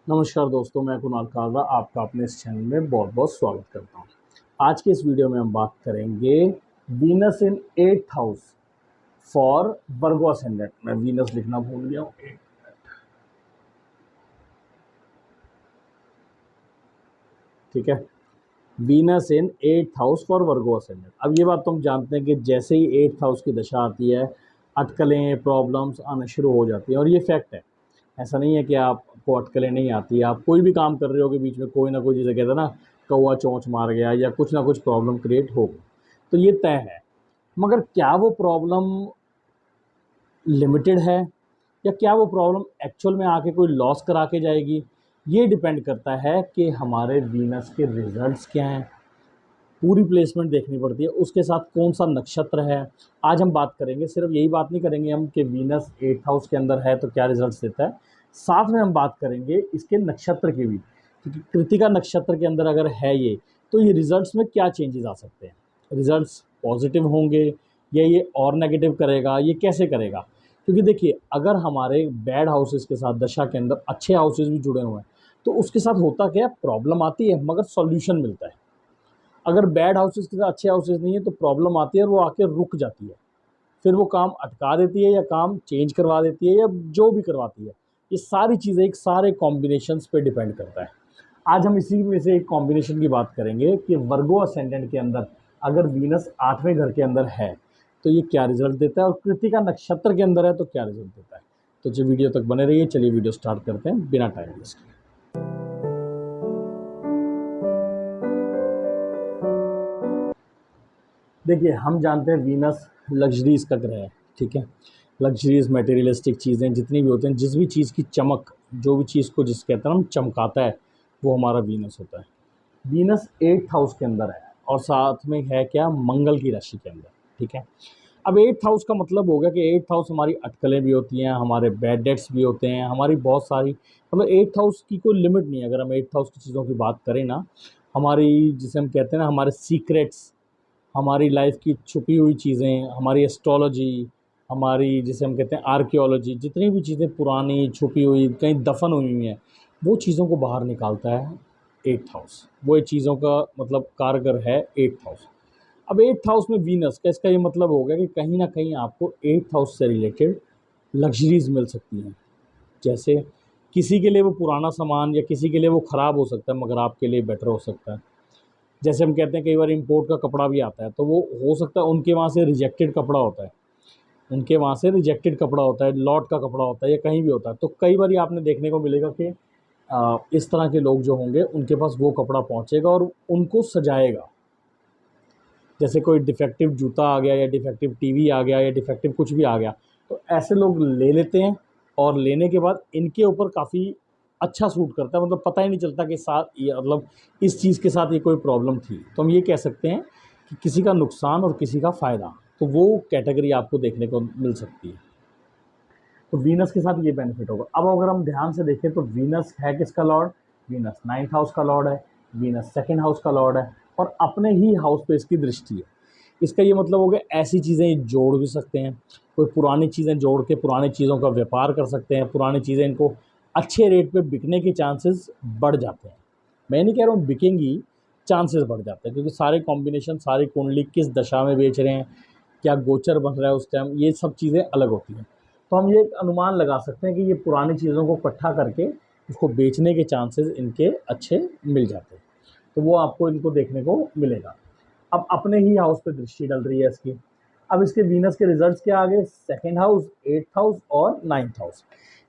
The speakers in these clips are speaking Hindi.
नमस्कार दोस्तों, मैं कुणाल कालरा आपका अपने इस चैनल में बहुत बहुत स्वागत करता हूँ। आज के इस वीडियो में हम बात करेंगे Venus in 8th house for Virgo ascendant. मैं वीनस लिखना भूल गया हूँ। ठीक है, Venus in 8th house for Virgo ascendant. अब ये बात तो हम जानते हैं कि जैसे ही 8th हाउस की दशा आती है, अटकलें प्रॉब्लम्स आना शुरू हो जाती हैं, और ये फैक्ट है। ऐसा नहीं है कि आपको अटकलें नहीं आती। आप कोई भी काम कर रहे हो कि बीच में कोई ना कोई, जैसे कहते हैं ना, कौवा चोंच मार गया या कुछ ना कुछ प्रॉब्लम क्रिएट हो, तो ये तय है। मगर क्या वो प्रॉब्लम लिमिटेड है या क्या वो प्रॉब्लम एक्चुअल में आके कोई लॉस करा के जाएगी? ये डिपेंड करता है कि हमारे वीनस के रिजल्ट्स क्या हैं। पूरी प्लेसमेंट देखनी पड़ती है, उसके साथ कौन सा नक्षत्र है। आज हम बात करेंगे, सिर्फ यही बात नहीं करेंगे हम कि वीनस 8th हाउस के अंदर है तो क्या रिजल्ट्स देता है। साथ में हम बात करेंगे इसके नक्षत्र की भी, क्योंकि कृतिका नक्षत्र के अंदर अगर है ये, तो ये रिजल्ट्स में क्या चेंजेस आ सकते हैं। रिजल्ट्स पॉजिटिव होंगे या ये और नेगेटिव करेगा, ये कैसे करेगा? क्योंकि देखिए, अगर हमारे बैड हाउसेस के साथ दशा के अंदर अच्छे हाउसेस भी जुड़े हुए हैं, तो उसके साथ होता क्या है, प्रॉब्लम आती है मगर सॉल्यूशन मिलता है। अगर बैड हाउसेस के साथ अच्छे हाउसेस नहीं है तो प्रॉब्लम आती है और वो आके रुक जाती है। फिर वो काम अटका देती है या काम चेंज करवा देती है या जो भी करवाती है। ये सारी चीज़ें एक सारे कॉम्बिनेशंस पे डिपेंड करता है। आज हम इसी में से एक कॉम्बिनेशन की बात करेंगे कि वर्गो असेंडेंट के अंदर अगर वीनस 8वें घर के अंदर है तो ये क्या रिजल्ट देता है, और कृतिका नक्षत्र के अंदर है तो क्या रिजल्ट देता है। तो जो वीडियो तक बने रहिए। चलिए वीडियो स्टार्ट करते हैं बिना टाइम वेस्ट किए। देखिए, हम जानते हैं वीनस लग्जरीज का ग्रह है। ठीक है, लग्जरीज मटेरियलिस्टिक चीज़ें जितनी भी होती हैं, जिस भी चीज़ की चमक, जो भी चीज़ को जिस कहते हैं ना हम चमकाता है, वो हमारा वीनस होता है। वीनस 8th हाउस के अंदर है और साथ में है क्या, मंगल की राशि के अंदर। ठीक है, अब 8th हाउस का मतलब हो गया कि 8th हाउस हमारी अटकलें भी होती हैं, हमारे बैड डेट्स भी होते हैं, हमारी बहुत सारी, मतलब 8th हाउस की कोई लिमिट नहीं है। अगर हम 8th हाउस की चीज़ों की बात करें ना, हमारी जिसे हम कहते हैं ना, हमारे सीक्रेट्स, हमारी लाइफ की छुपी हुई चीज़ें, हमारी एस्ट्रोलॉजी, हमारी जिसे हम कहते हैं आर्कियोलॉजी, जितनी भी चीज़ें पुरानी छुपी हुई कहीं दफन हुई हुई हैं, वो चीज़ों को बाहर निकालता है 8th हाउस। वो ये चीज़ों का मतलब कारगर है 8th हाउस। अब 8th हाउस में वीनस का, इसका ये मतलब हो गया कि कहीं ना कहीं आपको 8th हाउस से रिलेटेड लग्जरीज मिल सकती हैं। जैसे किसी के लिए वो पुराना सामान या किसी के लिए वो ख़राब हो सकता है मगर आपके लिए बेटर हो सकता है। जैसे हम कहते हैं कई बार इंपोर्ट का कपड़ा भी आता है, तो वो हो सकता है उनके वहाँ से रिजेक्टेड कपड़ा होता है, उनके वहाँ से रिजेक्टेड कपड़ा होता है, लॉट का कपड़ा होता है या कहीं भी होता है। तो कई बार आपने देखने को मिलेगा कि इस तरह के लोग जो होंगे उनके पास वो कपड़ा पहुँचेगा और उनको सजाएगा। जैसे कोई डिफेक्टिव जूता आ गया या डिफेक्टिव टीवी आ गया या डिफेक्टिव कुछ भी आ गया, तो ऐसे लोग ले लेते हैं और लेने के बाद इनके ऊपर काफ़ी अच्छा सूट करता है। मतलब पता ही नहीं चलता कि साथ ये, मतलब इस चीज़ के साथ ये कोई प्रॉब्लम थी। तो हम ये कह सकते हैं कि किसी का नुकसान और किसी का फ़ायदा, तो वो कैटेगरी आपको देखने को मिल सकती है। तो वीनस के साथ ये बेनिफिट होगा। अब अगर हम ध्यान से देखें तो वीनस है किसका लॉर्ड? वीनस 9th हाउस का लॉर्ड है, वीनस 2nd हाउस का लॉर्ड है, और अपने ही हाउस पे इसकी दृष्टि है। इसका ये मतलब हो गया, ऐसी चीज़ें जोड़ भी सकते हैं, कोई पुरानी चीज़ें जोड़ के पुरानी चीज़ों का व्यापार कर सकते हैं। पुरानी चीज़ें इनको अच्छे रेट पे बिकने के चांसेस बढ़ जाते हैं। मैं नहीं कह रहा हूँ बिकेंगी, चांसेस बढ़ जाते हैं, क्योंकि सारे कॉम्बिनेशन, सारी कुंडली किस दशा में बेच रहे हैं, क्या गोचर बन रहा है उस टाइम, ये सब चीज़ें अलग होती हैं। तो हम ये एक अनुमान लगा सकते हैं कि ये पुरानी चीज़ों को इकट्ठा करके उसको बेचने के चांसेस इनके अच्छे मिल जाते हैं। तो वो आपको इनको देखने को मिलेगा। अब अपने ही हाउस पे दृष्टि डल रही है इसकी। अब इसके वीनस के रिजल्ट्स क्या आ गए? 2nd हाउस, 8th हाउस और 9th हाउस।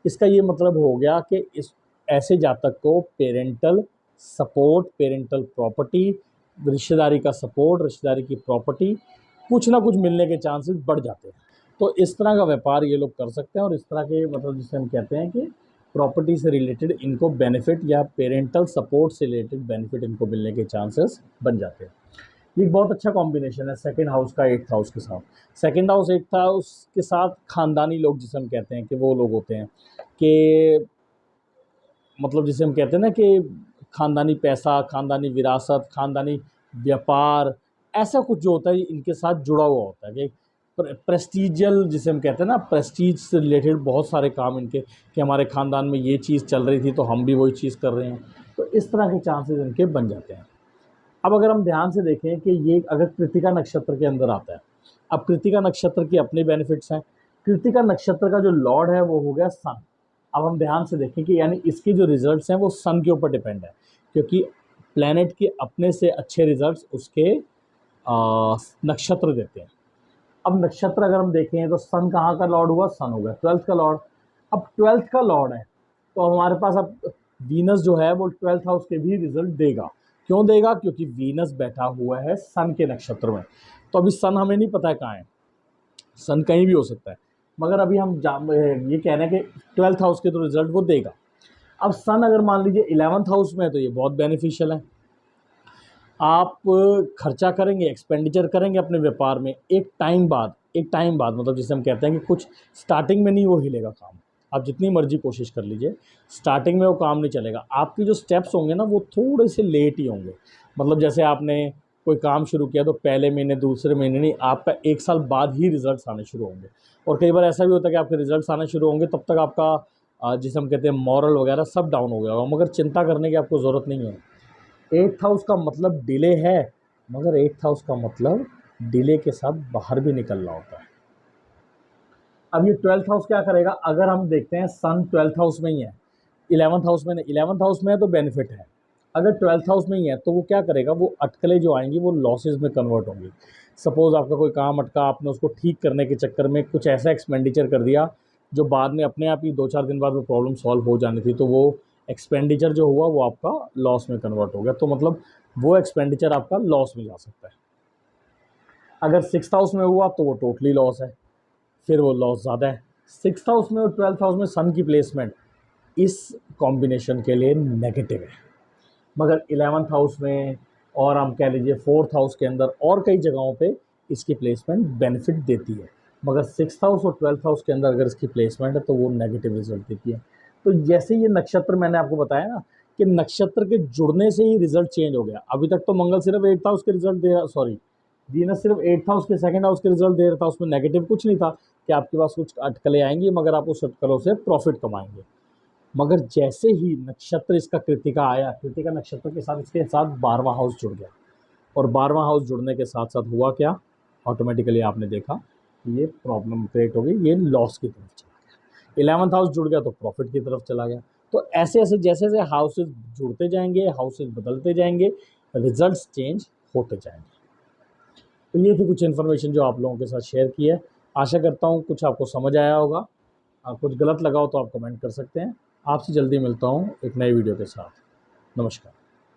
इसका ये मतलब हो गया कि इस ऐसे जातक को पेरेंटल सपोर्ट, पेरेंटल प्रॉपर्टी, रिश्तेदारी का सपोर्ट, रिश्तेदारी की प्रॉपर्टी, कुछ ना कुछ मिलने के चांसेस बढ़ जाते हैं। तो इस तरह का व्यापार ये लोग कर सकते हैं, और इस तरह के मतलब जिसे हम कहते हैं कि प्रॉपर्टी से रिलेटेड इनको बेनिफिट या पेरेंटल सपोर्ट से रिलेटेड बेनिफिट इनको मिलने के चांसेस बन जाते हैं। ये एक बहुत अच्छा कॉम्बिनेशन है 2nd हाउस का 8th हाउस के साथ। 2nd हाउस 8th हाउस के साथ खानदानी लोग, जिसे हम कहते हैं कि वो लोग होते हैं कि मतलब जिसे हम कहते हैं ना कि खानदानी पैसा, खानदानी विरासत, खानदानी व्यापार, ऐसा कुछ जो होता है इनके साथ जुड़ा हुआ होता है कि प्रेस्टिजियल जिसे हम कहते हैं ना, प्रेस्टीज से रिलेटेड बहुत सारे काम इनके, कि हमारे ख़ानदान में ये चीज़ चल रही थी तो हम भी वही चीज़ कर रहे हैं, तो इस तरह के चांसेस इनके बन जाते हैं। अब अगर हम ध्यान से देखें कि ये अगर कृतिका नक्षत्र के अंदर आता है, अब कृतिका नक्षत्र की अपने बेनिफिट्स हैं। कृतिका नक्षत्र का जो लॉर्ड है वो हो गया सन। अब हम ध्यान से देखें कि यानी इसके जो रिजल्ट्स हैं वो सन के ऊपर डिपेंड है, क्योंकि प्लैनेट के अपने से अच्छे रिजल्ट्स उसके नक्षत्र देते हैं। अब नक्षत्र अगर हम देखें तो सन कहाँ का लॉर्ड हुआ, सन हो गया 12th का लॉर्ड। अब 12th का लॉर्ड है तो हमारे पास अब वीनस जो है वो 12th हाउस के भी रिजल्ट देगा। क्यों देगा? क्योंकि वीनस बैठा हुआ है सन के नक्षत्र में। तो अभी सन हमें नहीं पता है कहाँ है, सन कहीं भी हो सकता है, मगर अभी हम ये कह रहे हैं कि 12th हाउस के तो रिजल्ट वो देगा। अब सन अगर मान लीजिए 11th हाउस में है तो ये बहुत बेनिफिशियल है। आप खर्चा करेंगे, एक्सपेंडिचर करेंगे अपने व्यापार में, एक टाइम बाद मतलब जिसे हम कहते हैं कि कुछ स्टार्टिंग में नहीं वो हिलेगा काम, आप जितनी मर्जी कोशिश कर लीजिए, स्टार्टिंग में वो काम नहीं चलेगा। आपके जो स्टेप्स होंगे ना वो थोड़े से लेट ही होंगे। मतलब जैसे आपने कोई काम शुरू किया तो पहले महीने, दूसरे महीने नहीं, आपका 1 साल बाद ही रिजल्ट्स आने शुरू होंगे। और कई बार ऐसा भी होता है कि आपके रिजल्ट्स आने शुरू होंगे तब तक आपका जिसे हम कहते हैं मॉरल वगैरह सब डाउन हो गया होगा, मगर चिंता करने की आपको ज़रूरत नहीं है। 8th हाउस का मतलब डिले है, मगर 8th हाउस का मतलब डिले के साथ बाहर भी निकलना होता है। अब ये 12th हाउस क्या करेगा? अगर हम देखते हैं सन 12th हाउस में ही है, 11th हाउस में नहीं, 11th हाउस में है तो बेनिफिट है। अगर 12th हाउस में ही है तो वो क्या करेगा? वो अटकलें जो आएंगी वो लॉसेस में कन्वर्ट होंगी। सपोज़ आपका कोई काम अटका, आपने उसको ठीक करने के चक्कर में कुछ ऐसा एक्सपेंडिचर कर दिया जो बाद में अपने आप ही 2-4 दिन बाद वो प्रॉब्लम सॉल्व हो जानी थी, तो वो एक्सपेंडिचर जो हुआ वो आपका लॉस में कन्वर्ट हो गया। तो मतलब वो एक्सपेंडिचर आपका लॉस में जा सकता है। अगर 6th हाउस में हुआ तो वो टोटली लॉस है, फिर वो लॉस ज़्यादा है। 6th हाउस में और 12th हाउस में सन की प्लेसमेंट इस कॉम्बिनेशन के लिए नेगेटिव है, मगर 11th हाउस में और हम कह लीजिए 4th हाउस के अंदर और कई जगहों पे इसकी प्लेसमेंट बेनिफिट देती है, मगर 6th हाउस और 12th हाउस के अंदर अगर इसकी प्लेसमेंट है तो वो नेगेटिव रिजल्ट देती है। तो जैसे ये नक्षत्र मैंने आपको बताया ना कि नक्षत्र के जुड़ने से ही रिजल्ट चेंज हो गया। अभी तक तो मंगल सिर्फ 8th हाउस के रिजल्ट दे रहा, सॉरी वीनस सिर्फ 8th हाउस के 2nd हाउस के रिजल्ट दे रहा था, उसमें नेगेटिव कुछ नहीं था कि आपके पास कुछ अटकलें आएंगी मगर आप उस अटकलों से प्रॉफिट कमाएंगे। मगर जैसे ही नक्षत्र इसका कृतिका आया, कृतिका नक्षत्र के साथ इसके साथ 12वां हाउस जुड़ गया, और 12वां हाउस जुड़ने के साथ साथ हुआ क्या? ऑटोमेटिकली आपने देखा कि ये प्रॉब्लम क्रिएट हो गई, ये लॉस की तरफ चला गया। 11th हाउस जुड़ गया तो प्रॉफिट की तरफ चला गया। तो ऐसे ऐसे जैसे जैसे हाउसेज जुड़ते जाएंगे, हाउसेज बदलते जाएंगे, रिजल्ट्स चेंज होते जाएंगे। तो ये थी कुछ इन्फॉर्मेशन जो आप लोगों के साथ शेयर की है। आशा करता हूँ कुछ आपको समझ आया होगा। कुछ गलत लगा हो तो आप कमेंट कर सकते हैं। आपसे जल्दी मिलता हूँ एक नई वीडियो के साथ। नमस्कार।